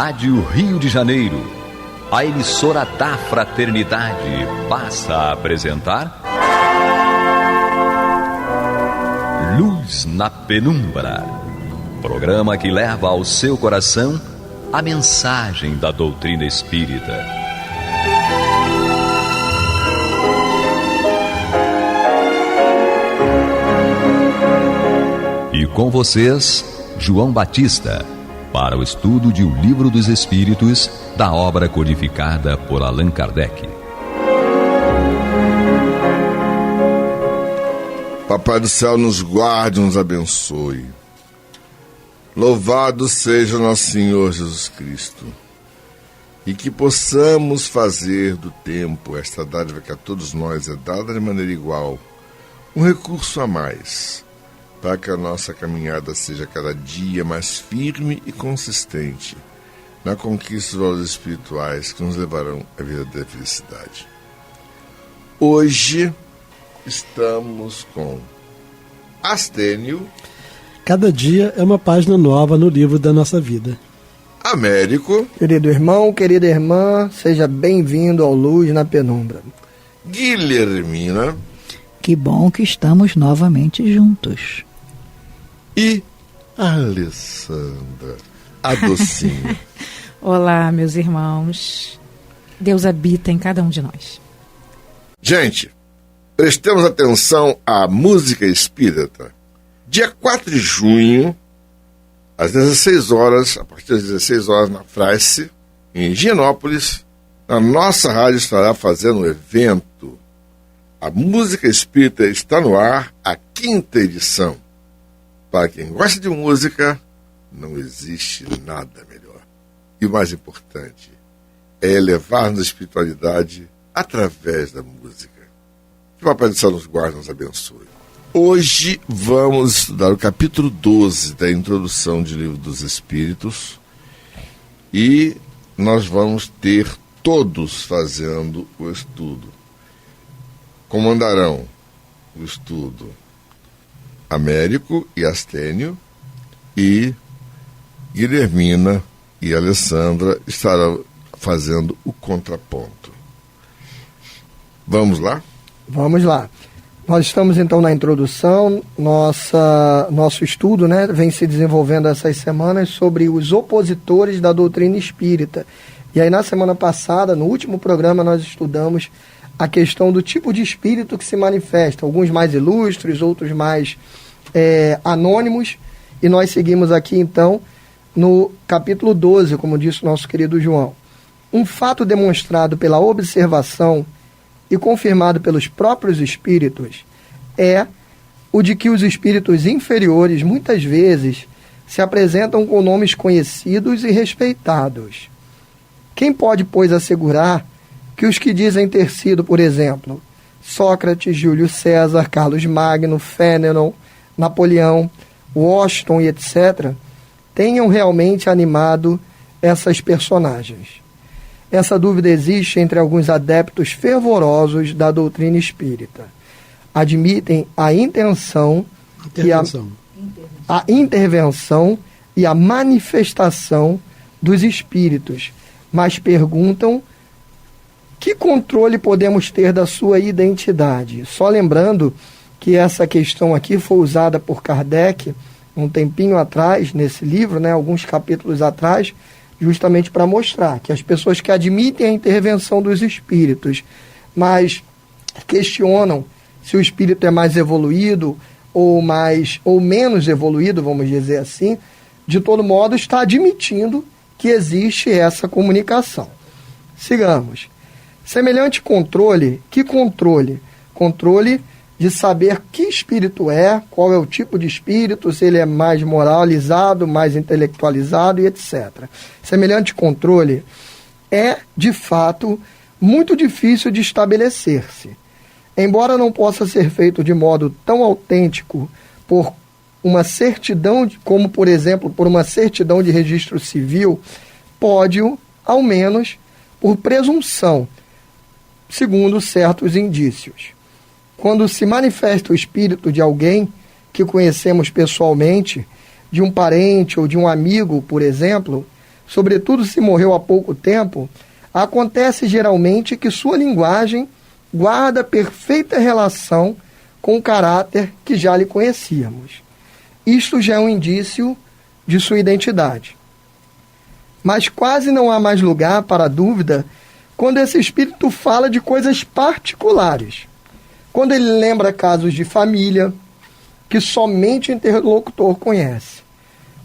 Rádio Rio de Janeiro, a emissora da Fraternidade, passa a apresentar Luz na Penumbra, programa que leva ao seu coração a mensagem da doutrina espírita. E com vocês, João Batista, para o estudo de O Livro dos Espíritos, da obra codificada por Allan Kardec. Papai do céu nos guarde e nos abençoe. Louvado seja nosso Senhor Jesus Cristo. E que possamos fazer do tempo, esta dádiva que a todos nós é dada de maneira igual, um recurso a mais, para que a nossa caminhada seja cada dia mais firme e consistente na conquista dos valores espirituais que nos levarão à verdadeira felicidade. Hoje estamos com Astênio. Cada dia é uma página nova no livro da nossa vida. Américo. Querido irmão, querida irmã, seja bem-vindo ao Luz na Penumbra. Guilhermina. Que bom que estamos novamente juntos. E Alessandra, a docinha. Olá, meus irmãos. Deus habita em cada um de nós. Gente, prestemos atenção à música espírita. Dia 4 de junho, às 16 horas, a partir das 16 horas, na Fraice, em Higienópolis, a nossa rádio estará fazendo um evento. A música espírita está no ar, a 5ª edição. Para quem gosta de música, não existe nada melhor. E o mais importante é elevar-nos a espiritualidade através da música. Que o Papai do Céu nos guarde e nos abençoe. Hoje vamos estudar o capítulo 12 da introdução de Livro dos Espíritos e nós vamos ter todos fazendo o estudo. Comandarão o estudo Américo e Astênio, e Guilhermina e Alessandra estarão fazendo o contraponto. Vamos lá? Vamos lá. Nós estamos então na introdução. Nosso estudo, vem se desenvolvendo essas semanas sobre os opositores da doutrina espírita. E aí na semana passada, no último programa, nós estudamos a questão do tipo de espírito que se manifesta, alguns mais ilustres, outros mais anônimos, e nós seguimos aqui então no capítulo 12, como disse o nosso querido João. Um fato demonstrado pela observação e confirmado pelos próprios espíritos é o de que os espíritos inferiores muitas vezes se apresentam com nomes conhecidos e respeitados. Quem pode, pois, assegurar que os que dizem ter sido, por exemplo, Sócrates, Júlio César, Carlos Magno, Fénelon, Napoleão, Washington e etc., tenham realmente animado essas personagens? Essa dúvida existe entre alguns adeptos fervorosos da doutrina espírita. Admitem a intervenção e a manifestação dos espíritos, mas perguntam que controle podemos ter da sua identidade. Só lembrando que essa questão aqui foi usada por Kardec um tempinho atrás, nesse livro, alguns capítulos atrás, justamente para mostrar que as pessoas que admitem a intervenção dos espíritos, mas questionam se o espírito é mais evoluído ou menos evoluído, vamos dizer assim, de todo modo está admitindo que existe essa comunicação. Sigamos. Semelhante controle, que controle? Controle de saber que espírito é, qual é o tipo de espírito, se ele é mais moralizado, mais intelectualizado e etc. Semelhante controle é, de fato, muito difícil de estabelecer-se. Embora não possa ser feito de modo tão autêntico por uma certidão, como, por exemplo, por uma certidão de registro civil, pode-o, ao menos, por presunção, segundo certos indícios. Quando se manifesta o espírito de alguém que conhecemos pessoalmente, de um parente ou de um amigo, por exemplo, sobretudo se morreu há pouco tempo, acontece geralmente que sua linguagem guarda perfeita relação com o caráter que já lhe conhecíamos. Isto já é um indício de sua identidade. Mas quase não há mais lugar para dúvida quando esse espírito fala de coisas particulares. Quando ele lembra casos de família que somente o interlocutor conhece.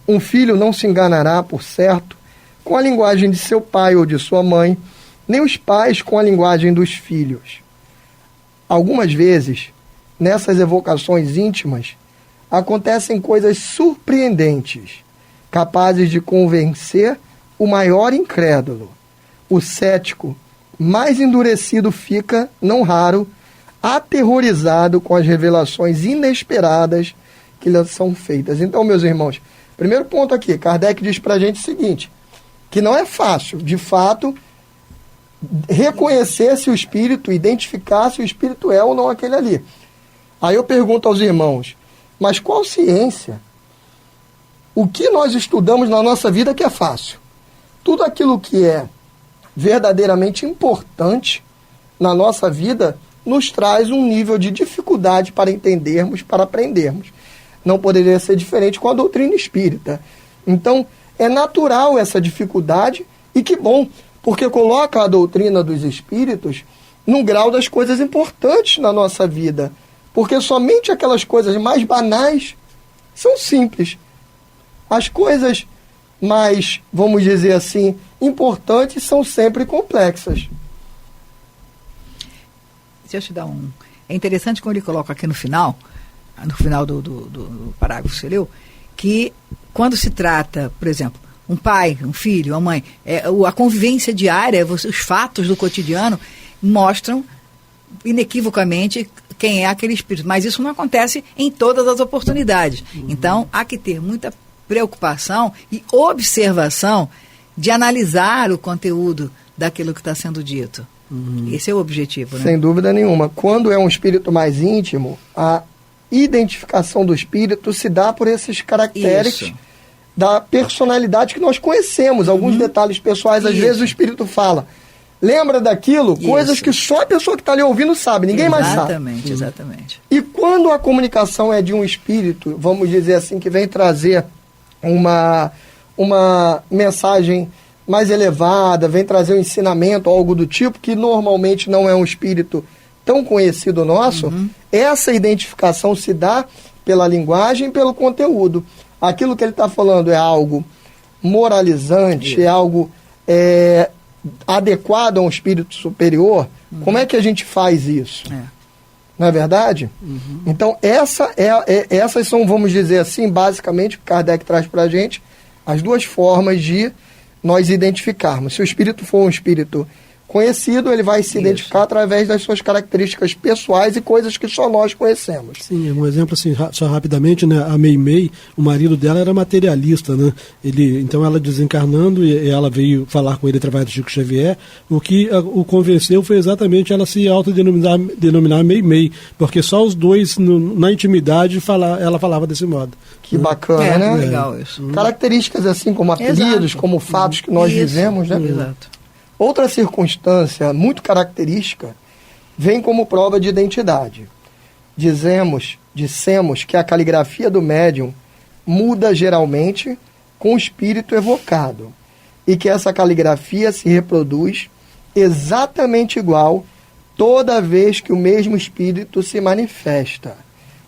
Um filho não se enganará, por certo, com a linguagem de seu pai ou de sua mãe, nem os pais com a linguagem dos filhos. Algumas vezes, nessas evocações íntimas, acontecem coisas surpreendentes, capazes de convencer o maior incrédulo. O cético mais endurecido fica, não raro, aterrorizado com as revelações inesperadas que lhe são feitas. Então, meus irmãos, primeiro ponto aqui, Kardec diz para a gente o seguinte, que não é fácil, de fato, reconhecer se o espírito, identificar se o espírito é ou não aquele ali. Aí eu pergunto aos irmãos, mas qual ciência? O que nós estudamos na nossa vida que é fácil? Tudo aquilo que é verdadeiramente importante na nossa vida nos traz um nível de dificuldade para entendermos, para aprendermos. Não poderia ser diferente com a doutrina espírita. Então, é natural essa dificuldade e que bom, porque coloca a doutrina dos espíritos no grau das coisas importantes na nossa vida. Porque somente aquelas coisas mais banais são simples. As coisas mais, vamos dizer assim, importantes são sempre complexas. Deixa eu te dar um... É interessante quando ele coloca aqui no final do parágrafo que você leu, que quando se trata, por exemplo, um pai, um filho, uma mãe, a convivência diária, os fatos do cotidiano mostram inequivocamente quem é aquele espírito. Mas isso não acontece em todas as oportunidades. Então, há que ter muita preocupação e observação de analisar o conteúdo daquilo que está sendo dito. Esse é o objetivo, né? Sem dúvida nenhuma. Quando é um espírito mais íntimo, a identificação do espírito se dá por esses caracteres Isso. da personalidade que nós conhecemos. Alguns detalhes pessoais, às Isso. vezes o espírito fala. Lembra daquilo? Isso. Coisas que só a pessoa que está ali ouvindo sabe, ninguém mais sabe. Exatamente, exatamente. E quando a comunicação é de um espírito, vamos dizer assim, que vem trazer uma mensagem mais elevada, vem trazer um ensinamento, algo do tipo, que normalmente não é um espírito tão conhecido nosso, essa identificação se dá pela linguagem e pelo conteúdo. Aquilo que ele está falando é algo moralizante, é algo adequado a um espírito superior. Como é que a gente faz isso? Não é verdade? Então, essas são, vamos dizer assim, basicamente, o que Kardec traz para a gente, as duas formas de nós identificarmos. Se o espírito for um espírito conhecido, ele vai se identificar através das suas características pessoais e coisas que só nós conhecemos. Sim, um exemplo assim, só rapidamente, né? A Meimei, o marido dela era materialista, né? Então ela desencarnando e ela veio falar com ele através do Chico Xavier, o que o convenceu foi exatamente ela se autodenominar Meimei, porque só os dois, na intimidade, ela falava desse modo. Que bacana, né? Legal isso. Características assim como apelidos, Exato. Como fatos que nós vivemos, né? Exato. Outra circunstância muito característica vem como prova de identidade. Dissemos que a caligrafia do médium muda geralmente com o espírito evocado e que essa caligrafia se reproduz exatamente igual toda vez que o mesmo espírito se manifesta.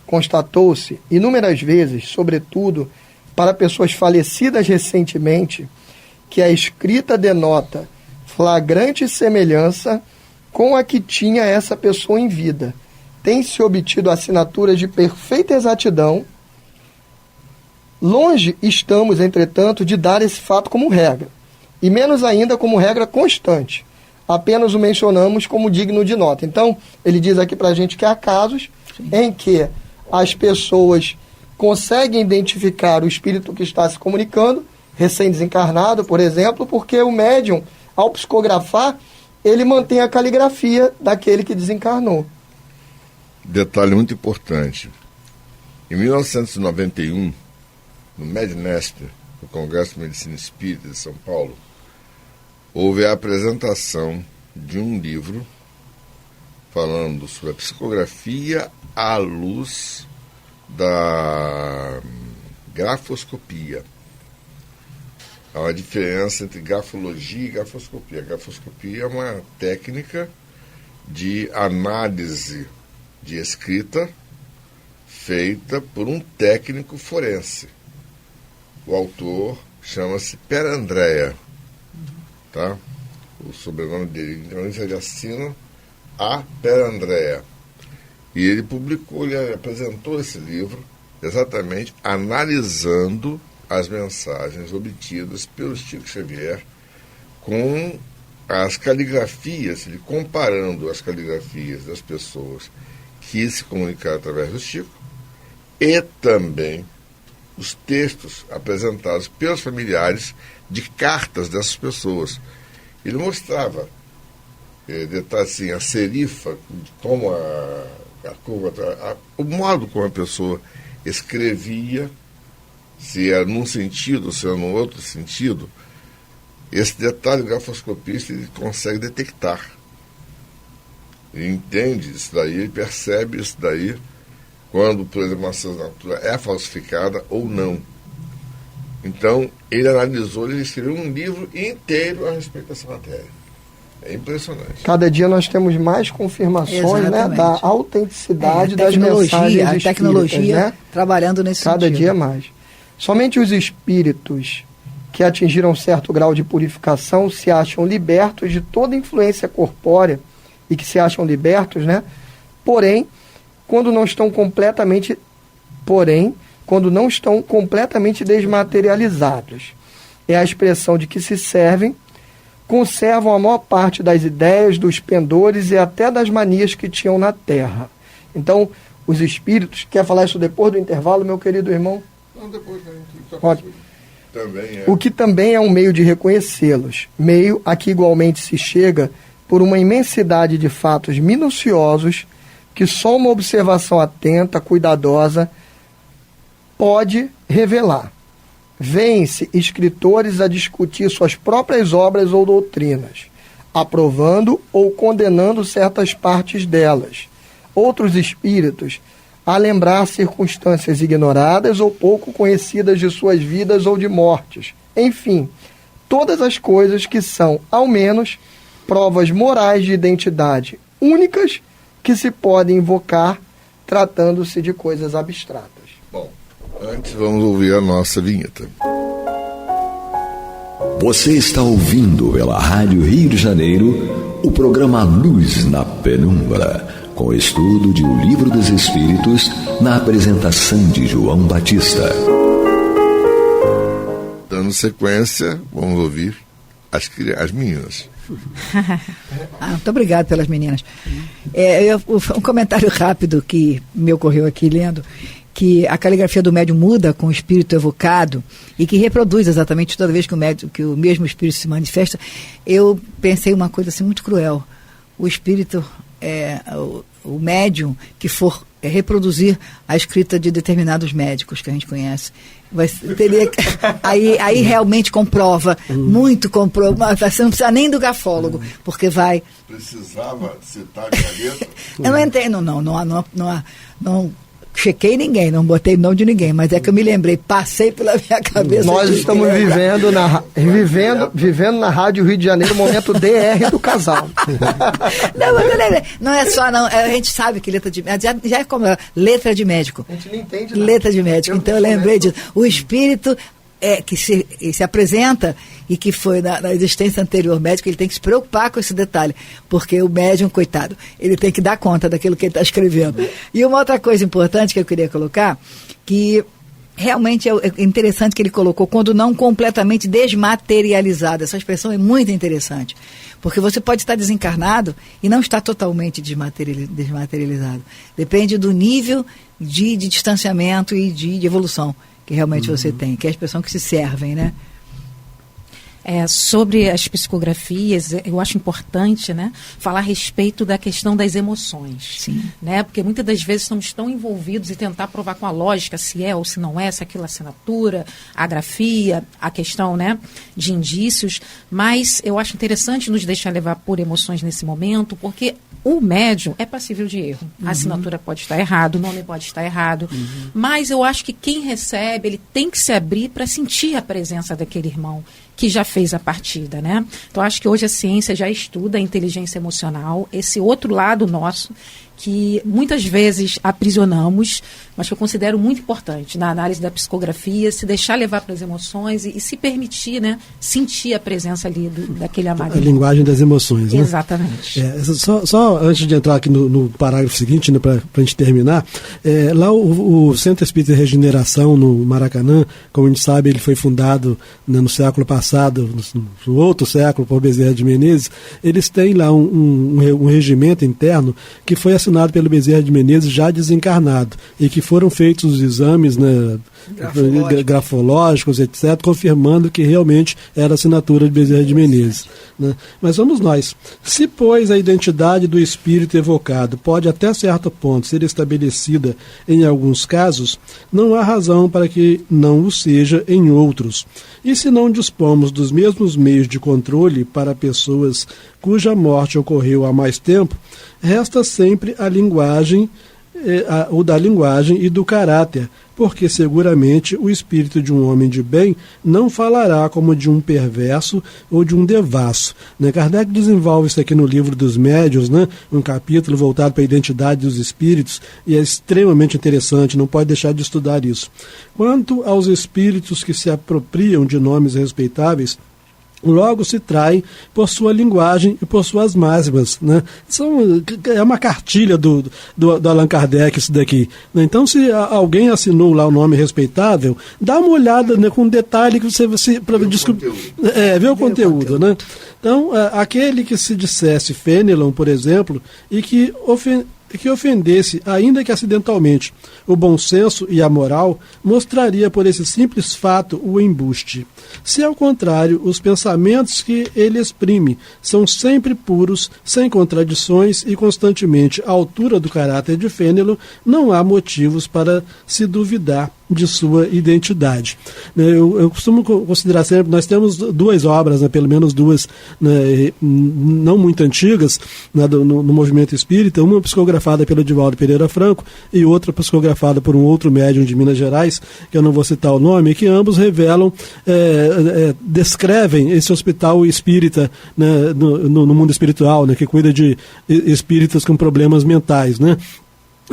Constatou-se inúmeras vezes, sobretudo para pessoas falecidas recentemente, que a escrita denota flagrante semelhança com a que tinha essa pessoa em vida. Tem-se obtido assinaturas de perfeita exatidão. Longe estamos, entretanto, de dar esse fato como regra, e menos ainda como regra constante. Apenas o mencionamos como digno de nota. Então, ele diz aqui para a gente que há casos em que as pessoas conseguem identificar o espírito que está se comunicando, recém-desencarnado, por exemplo, porque o médium, ao psicografar, ele mantém a caligrafia daquele que desencarnou. Detalhe muito importante. Em 1991, no Mednester, no Congresso de Medicina Espírita de São Paulo, houve a apresentação de um livro falando sobre a psicografia à luz da grafoscopia. Há uma diferença entre grafologia e grafoscopia. A grafoscopia é uma técnica de análise de escrita feita por um técnico forense. O autor chama-se Per Andrea, tá? O sobrenome dele, então ele assina A. Per Andrea. E ele publicou, ele apresentou esse livro exatamente analisando as mensagens obtidas pelo Chico Xavier com as caligrafias, ele comparando as caligrafias das pessoas que se comunicaram através do Chico e também os textos apresentados pelos familiares de cartas dessas pessoas. Ele mostrava assim, a serifa, como a curva, o modo como a pessoa escrevia, se era num sentido ou se era num outro sentido. Esse detalhe o grafoscopista ele consegue detectar. Ele entende isso daí, ele percebe isso daí, quando, por exemplo, uma assinatura é falsificada ou não. Então, ele analisou, ele escreveu um livro inteiro a respeito dessa matéria. É impressionante. Cada dia nós temos mais confirmações, né, da autenticidade das mensagens espíritas. A tecnologia, né, trabalhando nesse sentido. Cada dia mais. Somente os espíritos que atingiram certo grau de purificação se acham libertos de toda influência corpórea e que se acham libertos, né? Porém, quando não estão completamente desmaterializados. É a expressão de que se servem, conservam a maior parte das ideias, dos pendores e até das manias que tinham na Terra. Então, os espíritos... Quer falar isso depois do intervalo, meu querido irmão? Não, depois não. Ótimo. Também é. O que também é um meio de reconhecê-los, meio a que igualmente se chega por uma imensidade de fatos minuciosos que só uma observação atenta, cuidadosa, pode revelar. Vêem-se escritores a discutir suas próprias obras ou doutrinas, aprovando ou condenando certas partes delas. Outros espíritos a lembrar circunstâncias ignoradas ou pouco conhecidas de suas vidas ou de mortes. Enfim, todas as coisas que são, ao menos, provas morais de identidade únicas que se podem invocar tratando-se de coisas abstratas. Bom, antes vamos ouvir a nossa vinheta. Você está ouvindo pela Rádio Rio de Janeiro o programa Luz na Penumbra, com o estudo de O Livro dos Espíritos, na apresentação de João Batista. Dando sequência, vamos ouvir as meninas. Muito obrigado pelas meninas. Um comentário rápido que me ocorreu aqui lendo, que a caligrafia do médium muda com o espírito evocado e que reproduz exatamente toda vez que o mesmo espírito se manifesta. Eu pensei uma coisa assim muito cruel. O espírito, o médium que for reproduzir a escrita de determinados médicos que a gente conhece, aí realmente comprova, muito comprova, você não precisa nem do grafólogo, porque vai... Precisava citar a minha letra? Eu não entendo, não chequei ninguém, não botei nome de ninguém, mas é que eu me lembrei, passei pela minha cabeça. Nós estamos vivendo na Rádio Rio de Janeiro o momento DR do casal. Não, mas eu lembrei. Não é só, não. A gente sabe que letra de médico, já é como letra de médico. A gente não entende nada. Letra de médico. Então eu lembrei disso. O espírito que se apresenta e que foi na existência anterior médico, ele tem que se preocupar com esse detalhe, porque o médium, coitado, ele tem que dar conta daquilo que ele está escrevendo. E uma outra coisa importante que eu queria colocar, que realmente é interessante que ele colocou, quando não completamente desmaterializado. Essa expressão é muito interessante, porque você pode estar desencarnado e não estar totalmente desmaterializado. Depende do nível de distanciamento e de evolução que realmente você tem, que é a expressão que se servem, né? Sobre as psicografias, eu acho importante, né, falar a respeito da questão das emoções. Sim. Né, porque muitas das vezes estamos tão envolvidos em tentar provar com a lógica se é ou se não é, se aquilo é assinatura, a grafia, a questão, né, de indícios, mas eu acho interessante nos deixar levar por emoções nesse momento, porque o médium é passível de erro. A assinatura pode estar errada, o nome pode estar errado, mas eu acho que quem recebe, ele tem que se abrir para sentir a presença daquele irmão que já fez a partida, né? Então, acho que hoje a ciência já estuda a inteligência emocional, esse outro lado nosso, que muitas vezes aprisionamos, mas que eu considero muito importante na análise da psicografia, se deixar levar para as emoções e se permitir, né, sentir a presença ali daquele amado. A linguagem das emoções, né? Exatamente. Só antes de entrar aqui no parágrafo seguinte, né, para a gente terminar, lá o Centro Espírita de Regeneração no Maracanã, como a gente sabe, ele foi fundado, né, no século passado, no outro século, por Bezerra de Menezes. Eles têm lá um regimento interno que foi assinado pelo Bezerra de Menezes já desencarnado, e que foram feitos os exames, né, grafológicos, etc., confirmando que realmente era a assinatura de Bezerra de Menezes, né? Mas vamos nós. Se, pois, a identidade do espírito evocado pode até certo ponto ser estabelecida em alguns casos, não há razão para que não o seja em outros. E se não dispomos dos mesmos meios de controle para pessoas cuja morte ocorreu há mais tempo, resta sempre a linguagem, o da linguagem e do caráter, porque seguramente o espírito de um homem de bem não falará como de um perverso ou de um devasso, né? Kardec desenvolve isso aqui no livro dos Médiuns, né? Um capítulo voltado para a identidade dos espíritos, e é extremamente interessante, não pode deixar de estudar isso. Quanto aos espíritos que se apropriam de nomes respeitáveis, logo se traem por sua linguagem e por suas máximas, né? É uma cartilha do Allan Kardec isso daqui, né? Então, se alguém assinou lá o nome respeitável, dá uma olhada, né, com detalhe que você para descobrir, ver o conteúdo, né? Então, aquele que se dissesse Fenelon, por exemplo, e que ofendesse, ainda que acidentalmente, o bom senso e a moral, mostraria por esse simples fato o embuste. Se, ao contrário, os pensamentos que ele exprime são sempre puros, sem contradições e constantemente à altura do caráter de Fênelon, não há motivos para se duvidar de sua identidade. Eu costumo considerar sempre, nós temos duas obras, né, pelo menos duas, né, não muito antigas, né, no movimento espírita, uma psicografada pelo Divaldo Pereira Franco e outra psicografada por um outro médium de Minas Gerais, que eu não vou citar o nome, que ambos revelam, descrevem esse hospital espírita, né, no mundo espiritual, né, que cuida de espíritas com problemas mentais, né?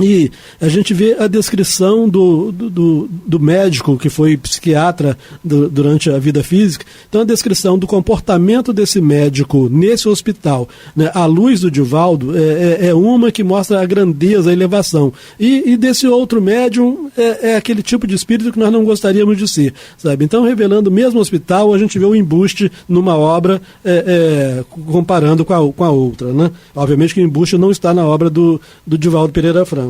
E a gente vê a descrição do médico que foi psiquiatra durante a vida física. Então, a descrição do comportamento desse médico nesse hospital, né, à luz do Divaldo, é uma que mostra a grandeza, a elevação. E desse outro médium é aquele tipo de espírito que nós não gostaríamos de ser, sabe? Então, revelando o mesmo hospital, a gente vê o embuste numa obra comparando com a outra, né? Obviamente que o embuste não está na obra do Divaldo Pereira Franco.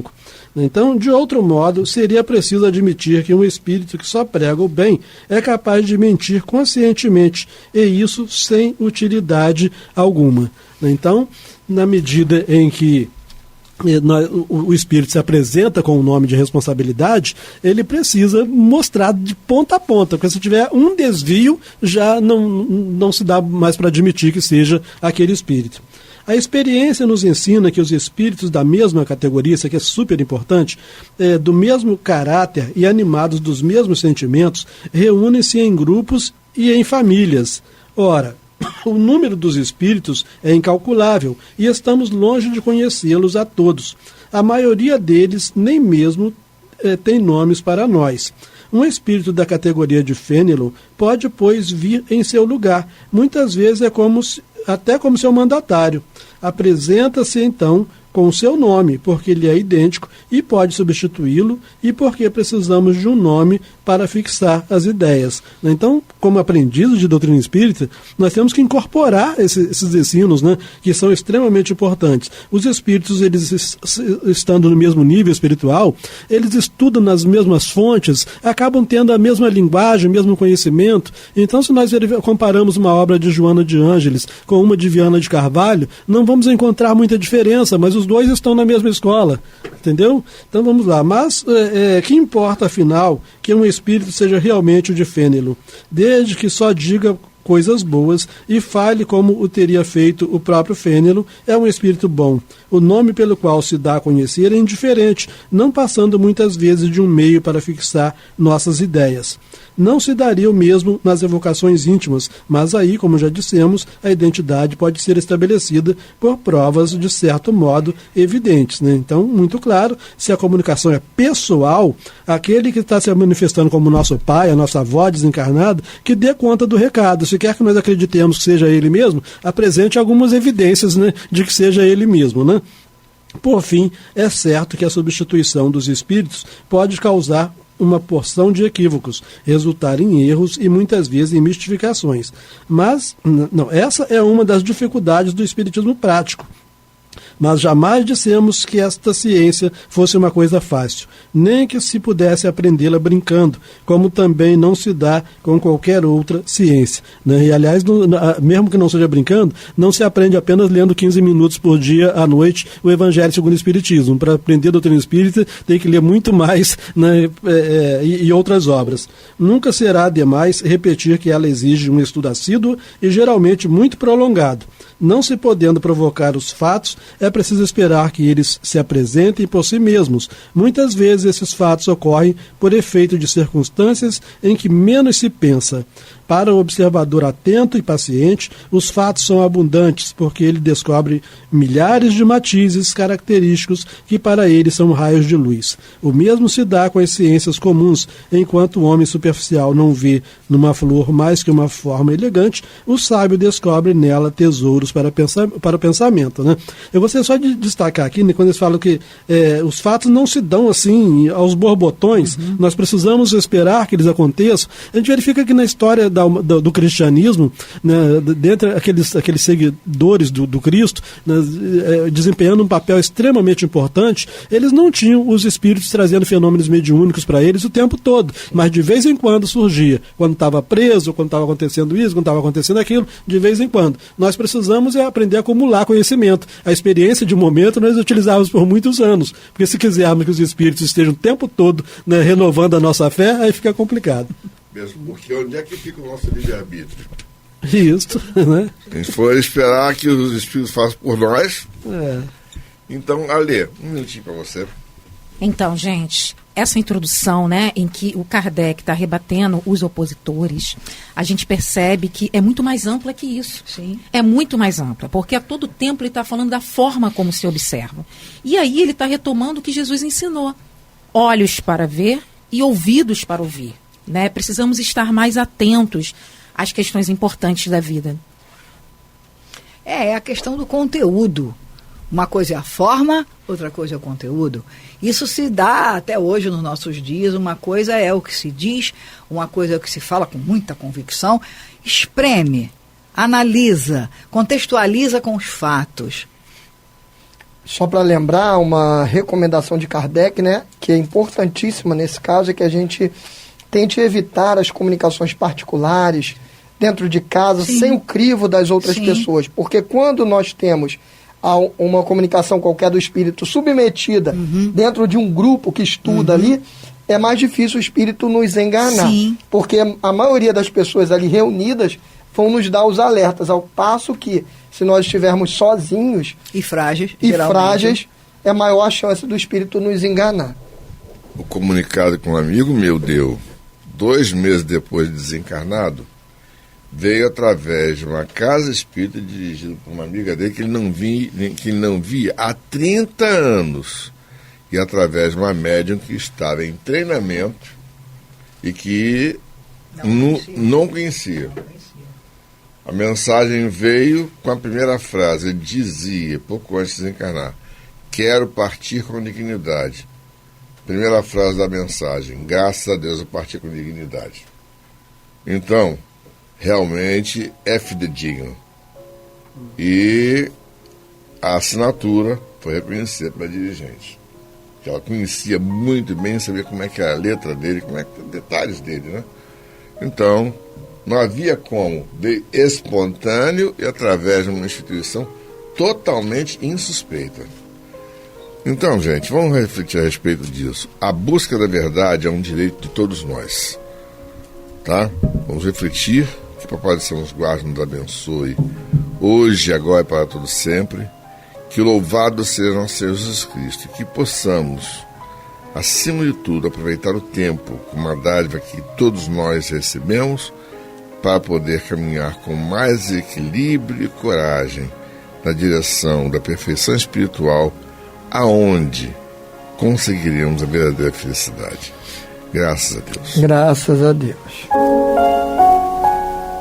Então, de outro modo, seria preciso admitir que um espírito que só prega o bem é capaz de mentir conscientemente, e isso sem utilidade alguma. Então, na medida em que o espírito se apresenta com o nome de responsabilidade, ele precisa mostrar de ponta a ponta, porque se tiver um desvio, já não se dá mais para admitir que seja aquele espírito. A experiência nos ensina que os espíritos da mesma categoria, isso aqui é super importante, do mesmo caráter e animados dos mesmos sentimentos, reúnem-se em grupos e em famílias. Ora, o número dos espíritos é incalculável e estamos longe de conhecê-los a todos. A maioria deles nem mesmo tem nomes para nós. Um espírito da categoria de Fênelon pode, pois, vir em seu lugar. Muitas vezes até como seu mandatário. Apresenta-se, então, com o seu nome, porque ele é idêntico e pode substituí-lo, e porque precisamos de um nome para fixar as ideias. Então, como aprendizes de doutrina espírita, nós temos que incorporar esses ensinos, né, que são extremamente importantes. Os espíritos, eles estando no mesmo nível espiritual, eles estudam nas mesmas fontes, acabam tendo a mesma linguagem, o mesmo conhecimento. Então, se nós comparamos uma obra de Joana de Ângeles com uma de Viana de Carvalho, não vamos encontrar muita diferença, mas os dois estão na mesma escola, entendeu? Então vamos lá. Mas que importa, afinal, que um espírito seja realmente o de Fênelon, desde que só diga coisas boas e fale como o teria feito o próprio Fênelon, é um espírito bom. O nome pelo qual se dá a conhecer é indiferente, não passando muitas vezes de um meio para fixar nossas ideias. Não se daria o mesmo nas evocações íntimas, mas aí, como já dissemos, a identidade pode ser estabelecida por provas de certo modo evidentes, né? Então, muito claro, se a comunicação é pessoal, aquele que está se manifestando como nosso pai, a nossa avó desencarnada, que dê conta do recado. Se quer que nós acreditemos que seja ele mesmo, apresente algumas evidências, né, de que seja ele mesmo, né? Por fim, é certo que a substituição dos espíritos pode causar uma porção de equívocos, resultar em erros e muitas vezes em mistificações. Mas, não, essa é uma das dificuldades do espiritismo prático. Mas jamais dissemos que esta ciência fosse uma coisa fácil, nem que se pudesse aprendê-la brincando, como também não se dá com qualquer outra ciência, né? E, aliás, mesmo que não seja brincando, não se aprende apenas lendo 15 minutos por dia à noite o Evangelho segundo o Espiritismo. Para aprender a doutrina espírita, tem que ler muito mais, né, e outras obras. Nunca será demais repetir que ela exige um estudo assíduo e geralmente muito prolongado. Não se podendo provocar os fatos, é preciso esperar que eles se apresentem por si mesmos. Muitas vezes esses fatos ocorrem por efeito de circunstâncias em que menos se pensa. Para o observador atento e paciente, os fatos são abundantes, porque ele descobre milhares de matizes característicos que para ele são raios de luz. O mesmo se dá com as ciências comuns. Enquanto o homem superficial não vê numa flor mais que uma forma elegante, o sábio descobre nela tesouros para o pensamento, né? Eu gostaria só de destacar aqui, né, quando eles falam que os fatos não se dão assim aos borbotões, nós precisamos esperar que eles aconteçam. A gente verifica que na história do cristianismo, né, dentre aqueles seguidores do Cristo, né, desempenhando um papel extremamente importante, eles não tinham os espíritos trazendo fenômenos mediúnicos para eles o tempo todo, mas de vez em quando surgia, quando estava preso, quando estava acontecendo isso, quando estava acontecendo aquilo, de vez em quando. Nós precisamos aprender a acumular conhecimento. A experiência de momento nós utilizávamos por muitos anos, porque se quisermos que os espíritos estejam o tempo todo, né, renovando a nossa fé, aí fica complicado. Mesmo porque onde é que fica o nosso livre-arbítrio? Isso, né? Se a gente for esperar que os espíritos façam por nós, então, Ale, um minutinho para você. Então, gente, essa introdução, né, em que o Kardec está rebatendo os opositores, a gente percebe que é muito mais ampla que isso. Sim. É muito mais ampla, porque a todo tempo ele está falando da forma como se observa. E aí ele está retomando o que Jesus ensinou. Olhos para ver e ouvidos para ouvir. Né? Precisamos estar mais atentos às questões importantes da vida. É a questão do conteúdo. Uma coisa é a forma, outra coisa é o conteúdo. Isso se dá até hoje nos nossos dias. Uma coisa é o que se diz, uma coisa é o que se fala com muita convicção. Espreme, analisa, contextualiza com os fatos. Só para lembrar, uma recomendação de Kardec, né, que é importantíssima nesse caso, é que a gente tente evitar as comunicações particulares dentro de casa, Sim. sem o crivo das outras Sim. pessoas. Porque quando nós temos uma comunicação qualquer do espírito submetida dentro de um grupo que estuda ali, é mais difícil o espírito nos enganar. Sim. Porque a maioria das pessoas ali reunidas vão nos dar os alertas, ao passo que, se nós estivermos sozinhos E frágeis. e geralmente. frágeis, é maior a chance do espírito nos enganar. O comunicado que um amigo meu deu 2 meses depois de desencarnado, veio através de uma casa espírita dirigida por uma amiga dele que ele não via há 30 anos, e através de uma médium que estava em treinamento e que não conhecia. A mensagem veio com a primeira frase. Ele dizia, pouco antes de desencarnar: quero partir com dignidade. Primeira frase da mensagem, graças a Deus eu parti com dignidade. Então, realmente é fidedigno. E a assinatura foi reconhecida pela dirigente. Que ela conhecia muito bem, sabia como é que era a letra dele, como é que detalhes dele, né? Então, não havia como, veio espontâneo e através de uma instituição totalmente insuspeita. Então, gente, vamos refletir a respeito disso. A busca da verdade é um direito de todos nós, tá? Vamos refletir, que Papai do Céu nos guarde, nos abençoe, hoje, agora e para todo sempre. Que louvado seja nosso Senhor Jesus Cristo, e que possamos, acima de tudo, aproveitar o tempo como uma dádiva que todos nós recebemos para poder caminhar com mais equilíbrio e coragem na direção da perfeição espiritual, aonde conseguiremos a verdadeira felicidade. Graças a Deus. Graças a Deus.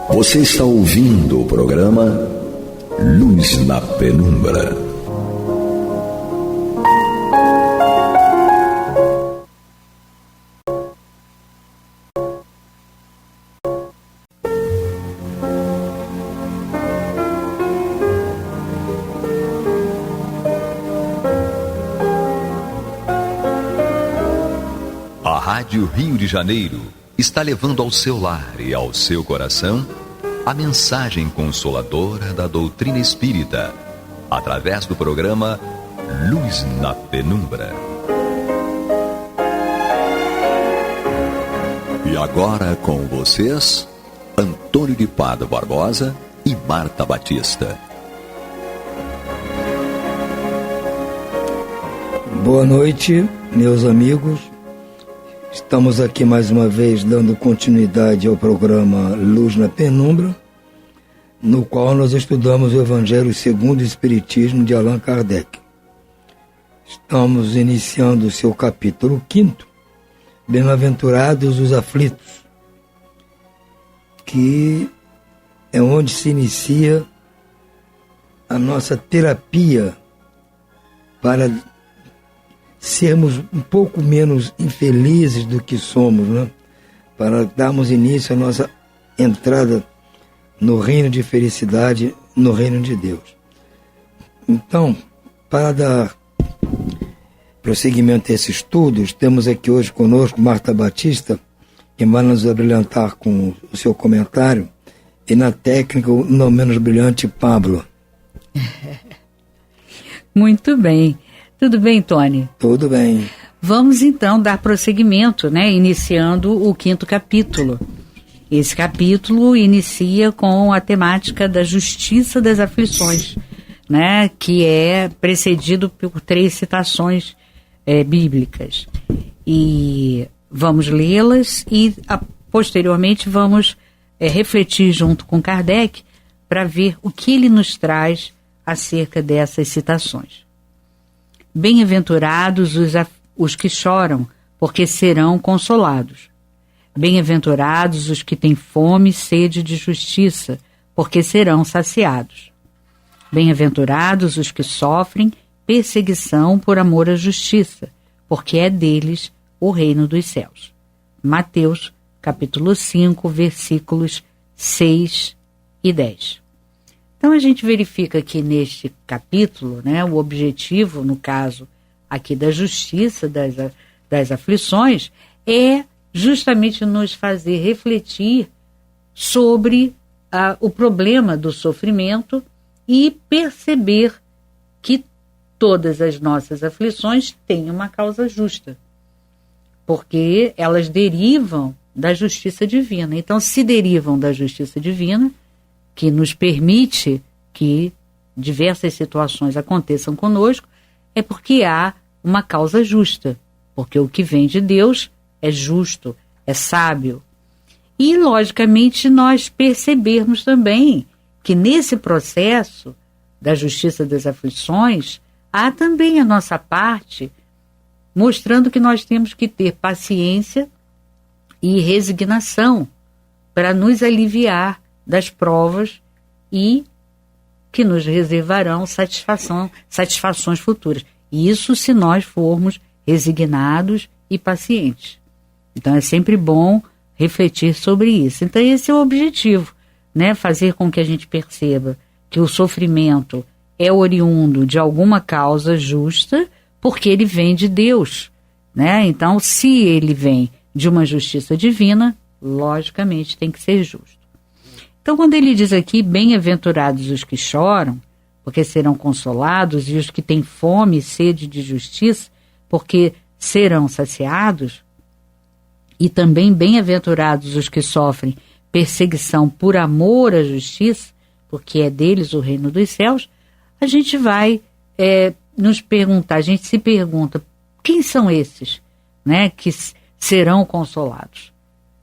Você está ouvindo o programa Luz na Penumbra. A Rádio Rio de Janeiro está levando ao seu lar e ao seu coração a mensagem consoladora da doutrina espírita, através do programa Luz na Penumbra. E agora com vocês, Antônio de Pádua Barbosa e Marta Batista. Boa noite, meus amigos. Estamos aqui mais uma vez dando continuidade ao programa Luz na Penumbra, no qual nós estudamos o Evangelho segundo o Espiritismo de Allan Kardec. Estamos iniciando o seu capítulo 5º, Bem-aventurados os aflitos, que é onde se inicia a nossa terapia para sermos um pouco menos infelizes do que somos, né? Para darmos início à nossa entrada no reino de felicidade, no reino de Deus. Então, para dar prosseguimento a esses estudos, temos aqui hoje conosco Marta Batista, que vai nos abrilhantar com o seu comentário, e na técnica, o não menos brilhante, Pablo. Muito bem. Tudo bem, Tony? Tudo bem. Vamos então dar prosseguimento, né? Iniciando o 5º capítulo. Esse capítulo inicia com a temática da justiça das aflições, né? Que é precedido por 3 citações bíblicas. E vamos lê-las e posteriormente vamos refletir junto com Kardec para ver o que ele nos traz acerca dessas citações. Bem-aventurados os que choram, porque serão consolados. Bem-aventurados os que têm fome e sede de justiça, porque serão saciados. Bem-aventurados os que sofrem perseguição por amor à justiça, porque é deles o reino dos céus. Mateus, capítulo 5, versículos 6 e 10. Então a gente verifica que neste capítulo, né, o objetivo, no caso aqui da justiça das aflições, é justamente nos fazer refletir sobre o problema do sofrimento e perceber que todas as nossas aflições têm uma causa justa, porque elas derivam da justiça divina. Então, se derivam da justiça divina, que nos permite que diversas situações aconteçam conosco, é porque há uma causa justa, porque o que vem de Deus é justo, é sábio. E, logicamente, nós percebermos também que nesse processo da justiça das aflições, há também a nossa parte, mostrando que nós temos que ter paciência e resignação para nos aliviar das provas e que nos reservarão satisfações futuras. Isso se nós formos resignados e pacientes. Então é sempre bom refletir sobre isso. Então esse é o objetivo, né? Fazer com que a gente perceba que o sofrimento é oriundo de alguma causa justa, porque ele vem de Deus, né? Então, se ele vem de uma justiça divina, logicamente tem que ser justo. Então, quando ele diz aqui, bem-aventurados os que choram, porque serão consolados, e os que têm fome e sede de justiça, porque serão saciados, e também bem-aventurados os que sofrem perseguição por amor à justiça, porque é deles o reino dos céus, a gente vai nos perguntar, a gente se pergunta, quem são esses, né, que serão consolados?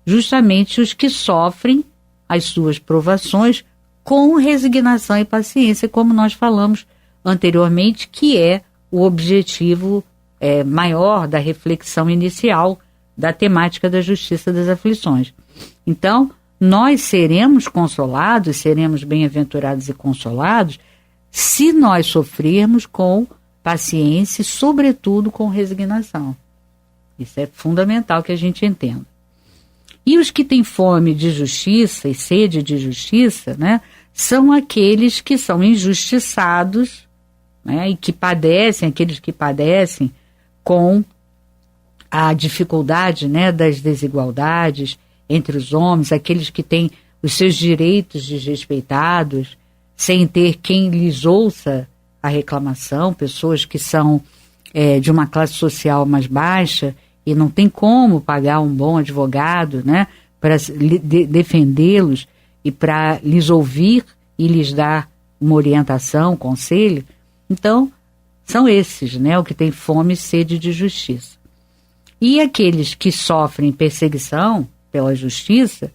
Justamente os que sofrem as suas provações com resignação e paciência, como nós falamos anteriormente, que é o objetivo maior da reflexão inicial da temática da justiça das aflições. Então, nós seremos consolados, seremos bem-aventurados e consolados, se nós sofrermos com paciência e, sobretudo, com resignação. Isso é fundamental que a gente entenda. E os que têm fome de justiça e sede de justiça, né, são aqueles que são injustiçados, né, e que padecem, aqueles que padecem com a dificuldade, né, das desigualdades entre os homens, aqueles que têm os seus direitos desrespeitados, sem ter quem lhes ouça a reclamação, pessoas que são de uma classe social mais baixa e não tem como pagar um bom advogado, né, para defendê-los e para lhes ouvir e lhes dar uma orientação, conselho. Então, são esses, né, o que tem fome e sede de justiça. E aqueles que sofrem perseguição pela justiça,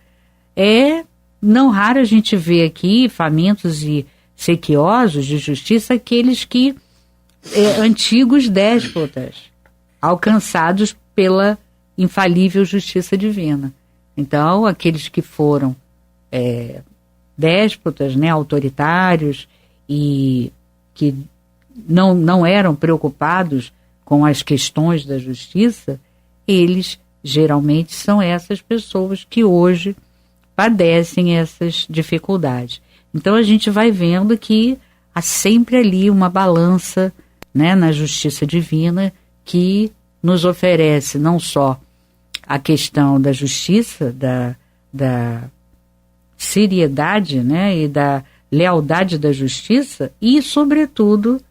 não raro a gente vê aqui, famintos e sequiosos de justiça, aqueles que, antigos déspotas, alcançados pela infalível justiça divina. Então, aqueles que foram déspotas, né, autoritários, e que não eram preocupados com as questões da justiça, eles geralmente são essas pessoas que hoje padecem essas dificuldades. Então a gente vai vendo que há sempre ali uma balança, né, na justiça divina, que nos oferece não só a questão da justiça, da seriedade, né, e da lealdade da justiça, e sobretudo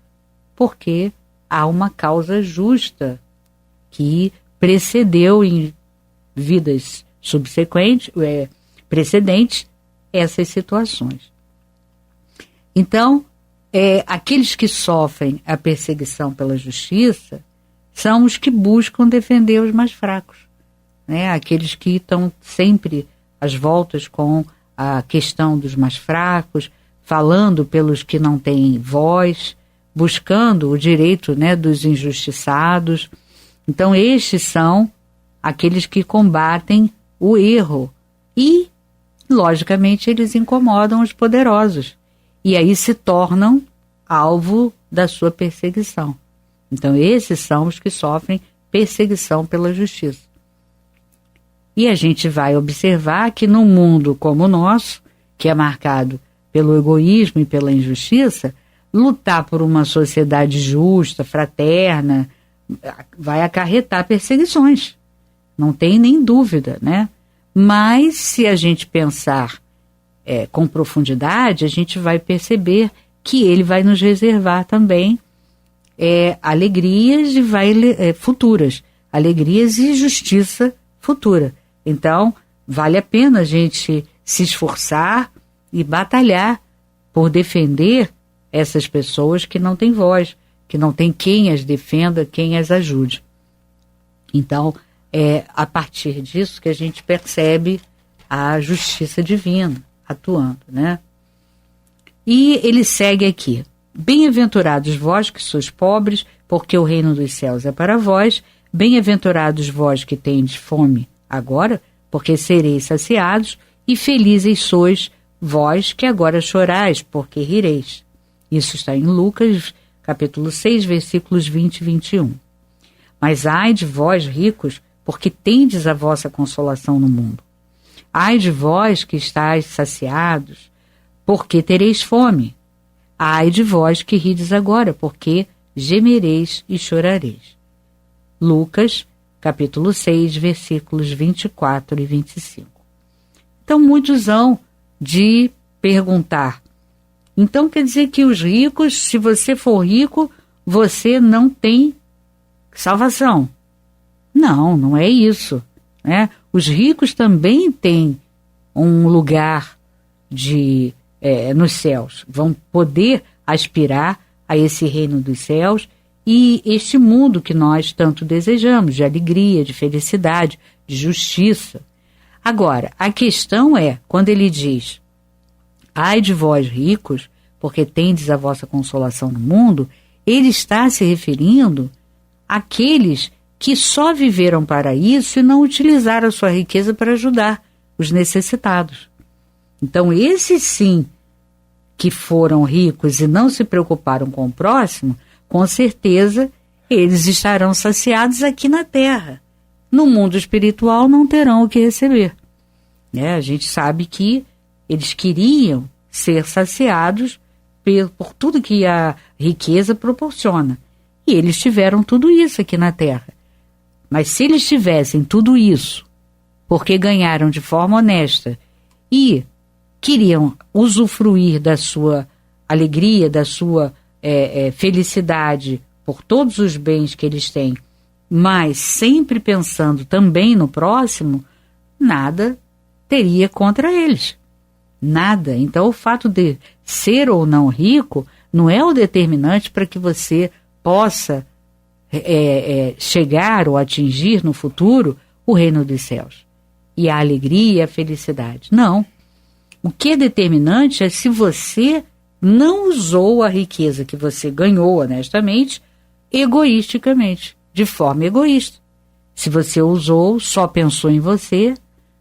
porque há uma causa justa que precedeu em vidas precedentes essas situações. Então, aqueles que sofrem a perseguição pela justiça são os que buscam defender os mais fracos, né? Aqueles que estão sempre às voltas com a questão dos mais fracos, falando pelos que não têm voz, buscando o direito, né, dos injustiçados. Então, estes são aqueles que combatem o erro e, logicamente, eles incomodam os poderosos e aí se tornam alvo da sua perseguição. Então, esses são os que sofrem perseguição pela justiça. E a gente vai observar que num mundo como o nosso, que é marcado pelo egoísmo e pela injustiça, lutar por uma sociedade justa, fraterna, vai acarretar perseguições. Não tem nem dúvida, né? Mas se a gente pensar com profundidade, a gente vai perceber que ele vai nos reservar também alegrias futuras, alegrias e justiça futura. Então, vale a pena a gente se esforçar e batalhar por defender essas pessoas que não têm voz, que não tem quem as defenda, quem as ajude. Então, é a partir disso que a gente percebe a justiça divina atuando, né? E ele segue aqui: bem-aventurados vós que sois pobres, porque o reino dos céus é para vós. Bem-aventurados vós que tendes fome agora, porque sereis saciados. E felizes sois vós que agora chorais, porque rireis. Isso está em Lucas, capítulo 6, versículos 20 e 21. Mas ai de vós, ricos, porque tendes a vossa consolação no mundo. Ai de vós que estáis saciados, porque tereis fome. Ai de vós que rides agora, porque gemereis e chorareis. Lucas, capítulo 6, versículos 24 e 25. Então, muitos hão de perguntar, então quer dizer que os ricos, se você for rico, você não tem salvação? Não, não é isso, né? Os ricos também têm um lugar nos céus, vão poder aspirar a esse reino dos céus e este mundo que nós tanto desejamos, de alegria, de felicidade, de justiça. Agora, a questão é, quando ele diz, ai de vós ricos, porque tendes a vossa consolação no mundo, ele está se referindo àqueles que só viveram para isso e não utilizaram a sua riqueza para ajudar os necessitados. Então, esses sim que foram ricos e não se preocuparam com o próximo, com certeza eles estarão saciados aqui na terra. No mundo espiritual não terão o que receber. A gente sabe que eles queriam ser saciados por tudo que a riqueza proporciona. E eles tiveram tudo isso aqui na terra. Mas se eles tivessem tudo isso, porque ganharam de forma honesta e queriam usufruir da sua alegria, da sua felicidade por todos os bens que eles têm, mas sempre pensando também no próximo, nada teria contra eles. Nada. Então, o fato de ser ou não rico não é o determinante para que você possa chegar ou atingir no futuro o reino dos céus e a alegria e a felicidade. Não. O que é determinante é se você não usou a riqueza que você ganhou honestamente, egoisticamente, de forma egoísta. Se você usou, só pensou em você,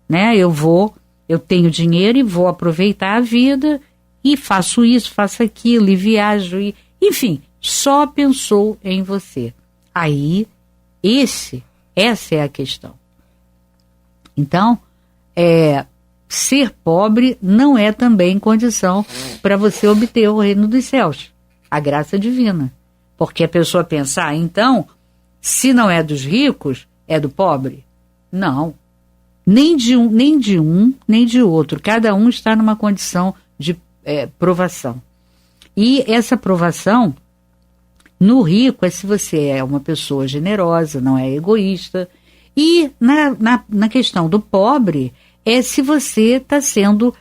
né? Eu tenho dinheiro e vou aproveitar a vida e faço isso, faço aquilo e viajo, enfim, só pensou em você. Aí, essa é a questão. Então, ser pobre não é também condição para você obter o reino dos céus, a graça divina. Porque a pessoa pensa, então, se não é dos ricos, é do pobre? Não. Nem de um, nem de outro. Cada um está numa condição de provação. E essa provação, no rico, é se você é uma pessoa generosa, não é egoísta. E na questão do pobre, é se você está sendo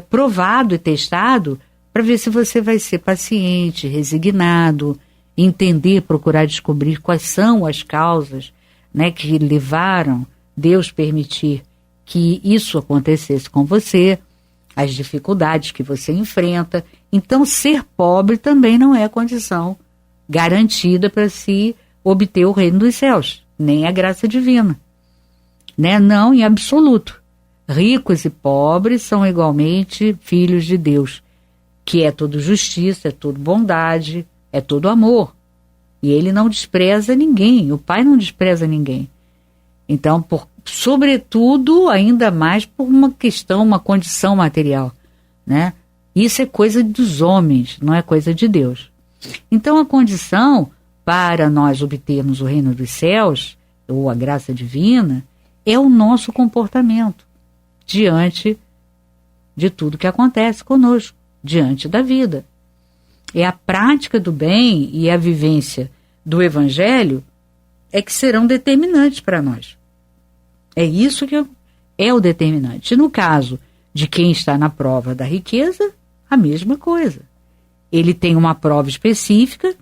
provado e testado para ver se você vai ser paciente, resignado, entender, procurar descobrir quais são as causas, né, que levaram Deus permitir que isso acontecesse com você, as dificuldades que você enfrenta. Então, ser pobre também não é condição garantida para se obter o reino dos céus, nem a graça divina. Né? Não, em absoluto. Ricos e pobres são igualmente filhos de Deus, que é tudo justiça, é tudo bondade, é tudo amor. E ele não despreza ninguém, o Pai não despreza ninguém. Então, sobretudo, ainda mais por uma questão, uma condição material, né? Isso é coisa dos homens, não é coisa de Deus. Então, a condição para nós obtermos o reino dos céus, ou a graça divina, é o nosso comportamento diante de tudo que acontece conosco, diante da vida. É a prática do bem e a vivência do Evangelho que serão determinantes para nós. É isso que é o determinante. No caso de quem está na prova da riqueza, a mesma coisa. Ele tem uma prova específica,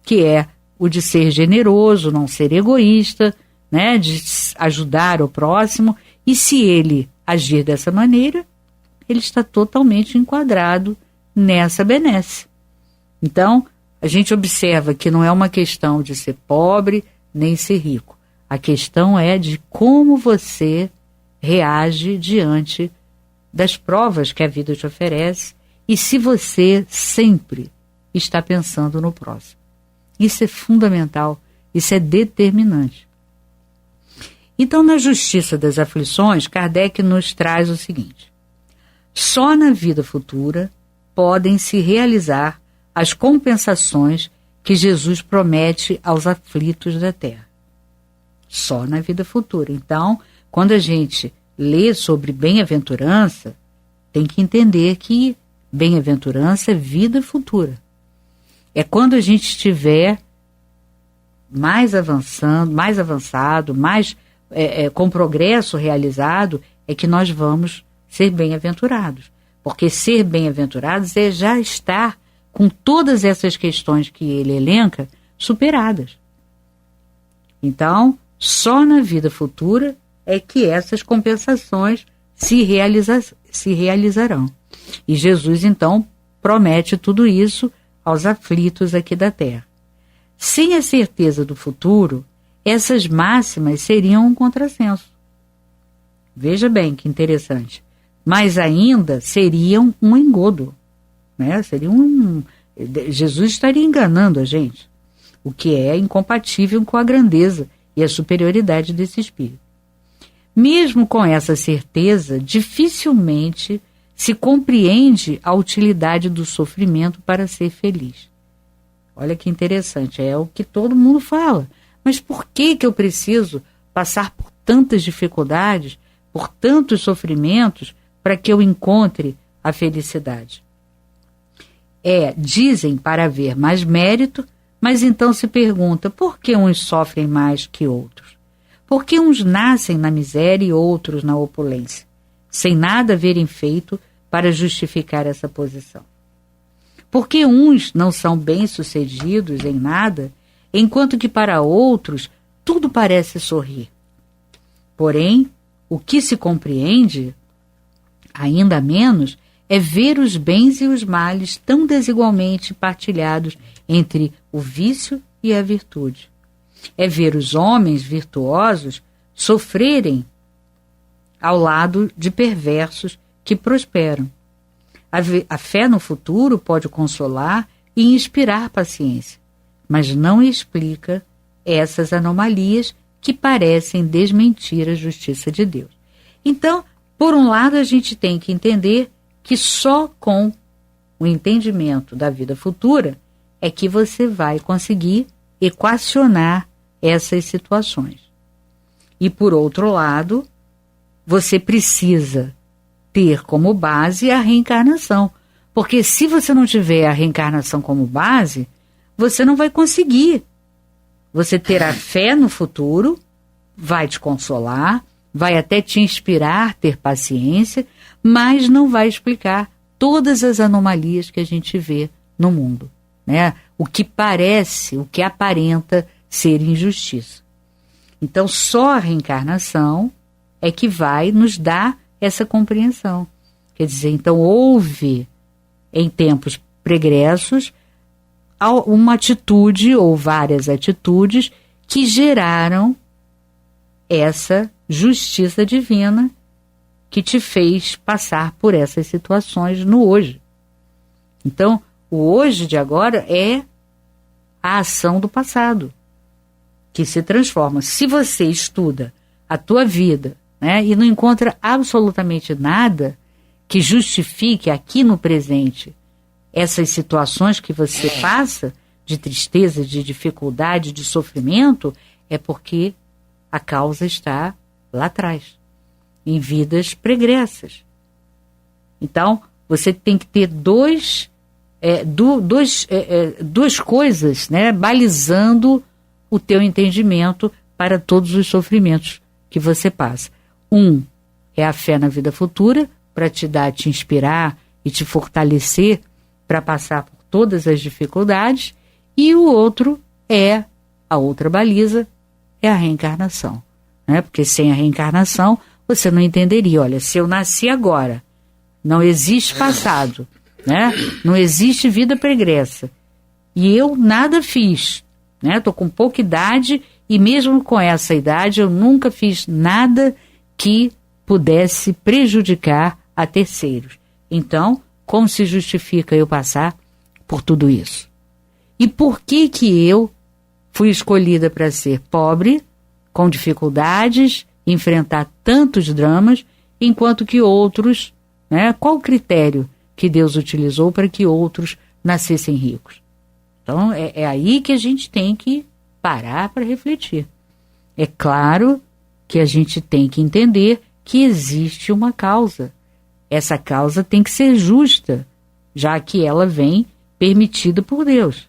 que é o de ser generoso, não ser egoísta, né, de ajudar o próximo, e se ele agir dessa maneira, ele está totalmente enquadrado nessa benesse. Então, a gente observa que não é uma questão de ser pobre nem ser rico. A questão é de como você reage diante das provas que a vida te oferece e se você sempre está pensando no próximo. Isso é fundamental, isso é determinante. Então, na Justiça das Aflições, Kardec nos traz o seguinte: só na vida futura podem se realizar as compensações que Jesus promete aos aflitos da terra. Só na vida futura. Então, quando a gente lê sobre bem-aventurança, tem que entender que bem-aventurança é vida futura. É quando a gente estiver mais avançado, com progresso realizado, é que nós vamos ser bem-aventurados. Porque ser bem-aventurados é já estar com todas essas questões que ele elenca superadas. Então, só na vida futura é que essas compensações se realizarão. E Jesus, então, promete tudo isso aos aflitos aqui da terra. Sem a certeza do futuro, essas máximas seriam um contrassenso. Veja bem que interessante. Mas ainda seriam um engodo. Né? Jesus estaria enganando a gente, o que é incompatível com a grandeza e a superioridade desse espírito. Mesmo com essa certeza, dificilmente se compreende a utilidade do sofrimento para ser feliz. Olha que interessante, é o que todo mundo fala. Mas por que eu preciso passar por tantas dificuldades, por tantos sofrimentos, para que eu encontre a felicidade? Dizem para haver mais mérito, mas então se pergunta por que uns sofrem mais que outros? Por que uns nascem na miséria e outros na opulência, sem nada haverem feito para justificar essa posição? Por que uns não são bem-sucedidos em nada, enquanto que para outros tudo parece sorrir? Porém, o que se compreende, ainda menos, é ver os bens e os males tão desigualmente partilhados entre o vício e a virtude. É ver os homens virtuosos sofrerem ao lado de perversos que prosperam. A fé no futuro pode consolar e inspirar paciência, mas não explica essas anomalias que parecem desmentir a justiça de Deus. Então, por um lado, a gente tem que entender que só com o entendimento da vida futura é que você vai conseguir equacionar essas situações. E, por outro lado, você precisa ter como base a reencarnação. Porque se você não tiver a reencarnação como base, você não vai conseguir. Você terá fé no futuro, vai te consolar, vai até te inspirar, ter paciência, mas não vai explicar todas as anomalias que a gente vê no mundo, né? O que parece, o que aparenta ser injustiça. Então, só a reencarnação é que vai nos dar essa compreensão. Quer dizer, então houve, em tempos pregressos, uma atitude ou várias atitudes que geraram essa justiça divina que te fez passar por essas situações no hoje. Então, o hoje de agora é a ação do passado, que se transforma. Se você estuda a tua vida, né, e não encontra absolutamente nada que justifique aqui no presente essas situações que você passa, de tristeza, de dificuldade, de sofrimento, é porque a causa está lá atrás, em vidas pregressas. Então, você tem que ter duas coisas, né, balizando o teu entendimento para todos os sofrimentos que você passa. Um é a fé na vida futura, para te inspirar e te fortalecer para passar por todas as dificuldades, e o outro é, a outra baliza, é a reencarnação, né? Porque sem a reencarnação você não entenderia, olha, se eu nasci agora, não existe passado, né? Não existe vida pregressa, e eu nada fiz, né? Estou com pouca idade, e mesmo com essa idade eu nunca fiz nada que pudesse prejudicar a terceiros. Então, como se justifica eu passar por tudo isso? E por que eu fui escolhida para ser pobre, com dificuldades, enfrentar tantos dramas, enquanto que outros, né? Qual o critério que Deus utilizou para que outros nascessem ricos? Então, é aí que a gente tem que parar para refletir. É claro que a gente tem que entender que existe uma causa. Essa causa tem que ser justa, já que ela vem permitida por Deus.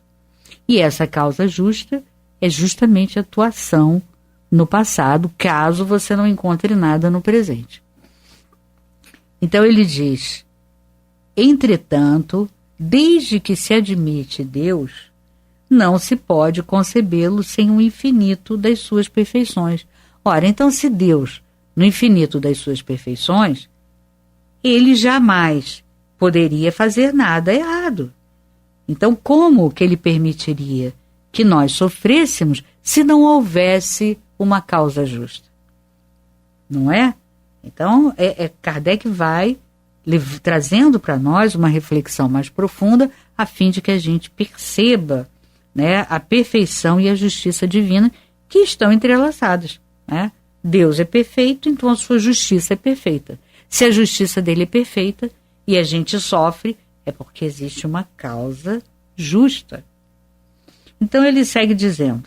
E essa causa justa é justamente a tua ação no passado, caso você não encontre nada no presente. Então ele diz: entretanto, desde que se admite Deus, não se pode concebê-lo sem o infinito das suas perfeições. Ora, então se Deus, no infinito das suas perfeições, ele jamais poderia fazer nada errado. Então, como que ele permitiria que nós sofrêssemos se não houvesse uma causa justa? Não é? Então, Kardec vai trazendo para nós uma reflexão mais profunda, a fim de que a gente perceba, né, a perfeição e a justiça divina que estão entrelaçadas, né? Deus é perfeito, então a sua justiça é perfeita. Se a justiça dele é perfeita e a gente sofre, é porque existe uma causa justa. Então ele segue dizendo: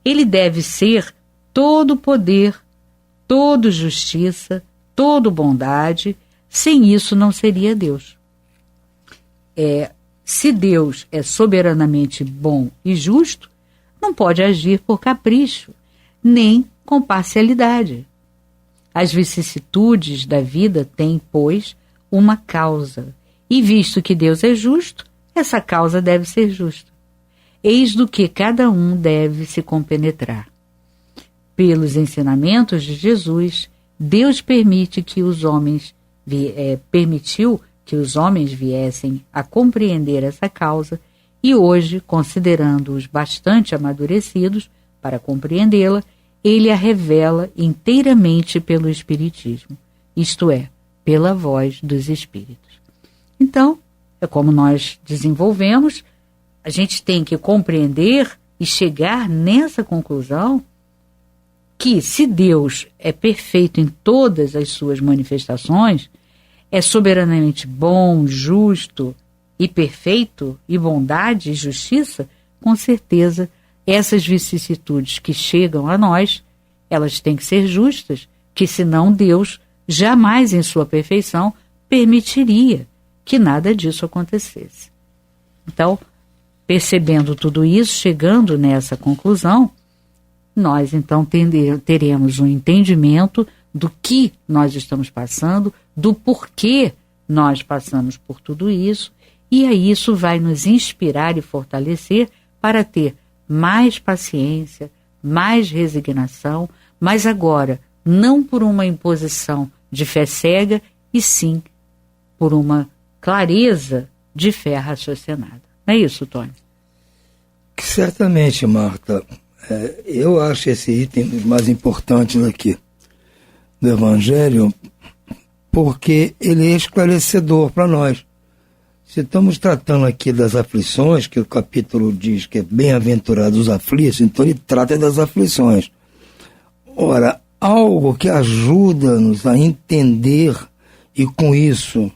ele deve ser todo poder, todo justiça, todo bondade. Sem isso não seria Deus. Se Deus é soberanamente bom e justo, não pode agir por capricho, nem com parcialidade. As vicissitudes da vida têm, pois, uma causa, e visto que Deus é justo, essa causa deve ser justa. Eis do que cada um deve se compenetrar. Pelos ensinamentos de Jesus, Deus permitiu que os homens viessem a compreender essa causa, e hoje, considerando-os bastante amadurecidos para compreendê-la, ele a revela inteiramente pelo Espiritismo, isto é, pela voz dos Espíritos. Então, é como nós desenvolvemos, a gente tem que compreender e chegar nessa conclusão que, se Deus é perfeito em todas as suas manifestações, é soberanamente bom, justo e perfeito, e bondade e justiça, com certeza essas vicissitudes que chegam a nós, elas têm que ser justas, que senão Deus jamais em sua perfeição permitiria que nada disso acontecesse. Então, percebendo tudo isso, chegando nessa conclusão, nós então teremos um entendimento do que nós estamos passando, do porquê nós passamos por tudo isso, e aí isso vai nos inspirar e fortalecer para ter mais paciência, mais resignação, mas agora não por uma imposição de fé cega, e sim por uma clareza de fé raciocinada. Não é isso, Tony? Certamente, Marta. Eu acho esse item dos mais importantes aqui do Evangelho, porque ele é esclarecedor para nós. Se estamos tratando aqui das aflições, que o capítulo diz que é bem-aventurados os aflitos, então ele trata das aflições. Ora, algo que ajuda-nos a entender e com isso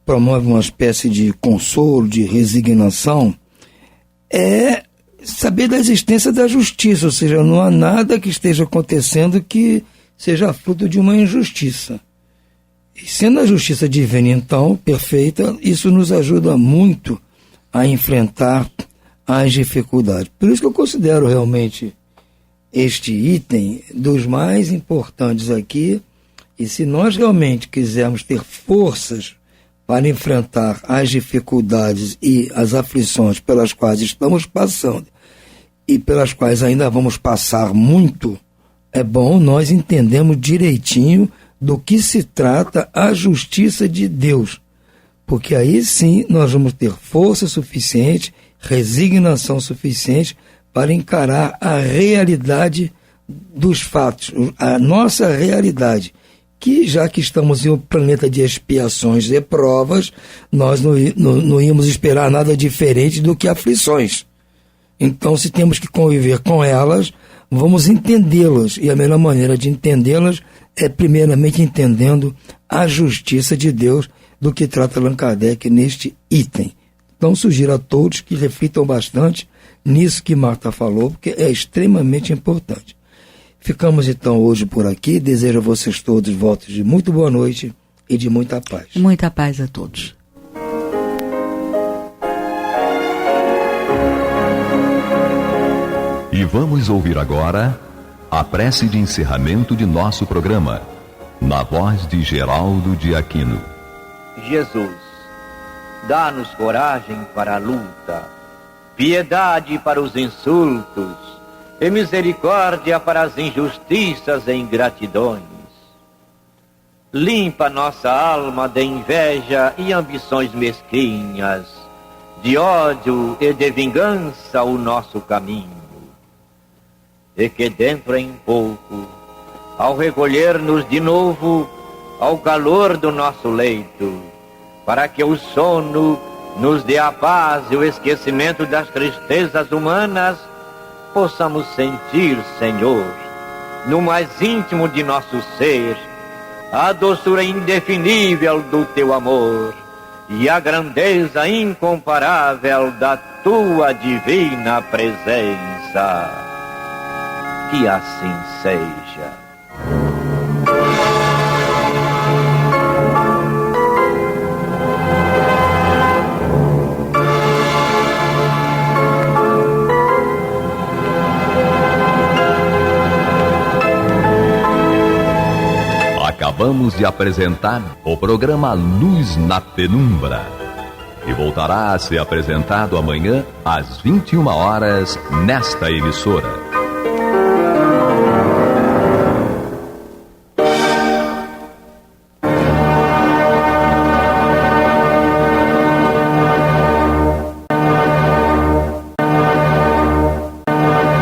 promove uma espécie de consolo, de resignação, é saber da existência da justiça, ou seja, não há nada que esteja acontecendo que seja fruto de uma injustiça. E sendo a justiça divina, então, perfeita, isso nos ajuda muito a enfrentar as dificuldades. Por isso que eu considero realmente este item dos mais importantes aqui, e se nós realmente quisermos ter forças para enfrentar as dificuldades e as aflições pelas quais estamos passando e pelas quais ainda vamos passar muito, é bom nós entendermos direitinho do que se trata a justiça de Deus, porque aí sim nós vamos ter força suficiente, resignação suficiente para encarar a realidade dos fatos, a nossa realidade, que já que estamos em um planeta de expiações e provas, nós não íamos esperar nada diferente do que aflições. Então, se temos que conviver com elas, vamos entendê-las. E a melhor maneira de entendê-las é, primeiramente, entendendo a justiça de Deus, do que trata Allan Kardec neste item. Então, sugiro a todos que reflitam bastante nisso que Marta falou, porque é extremamente importante. Ficamos, então, hoje por aqui. Desejo a vocês todos votos de muito boa noite e de muita paz. Muita paz a todos. E vamos ouvir agora a prece de encerramento de nosso programa, na voz de Geraldo de Aquino. Jesus, dá-nos coragem para a luta, piedade para os insultos e misericórdia para as injustiças e ingratidões. Limpa nossa alma de inveja e ambições mesquinhas, de ódio e de vingança o nosso caminho. E que dentro em pouco, ao recolher-nos de novo ao calor do nosso leito, para que o sono nos dê a paz e o esquecimento das tristezas humanas, possamos sentir, Senhor, no mais íntimo de nosso ser, a doçura indefinível do Teu amor e a grandeza incomparável da Tua divina presença. Que assim seja. Acabamos de apresentar o programa Luz na Penumbra, que voltará a ser apresentado amanhã às 21 horas nesta emissora.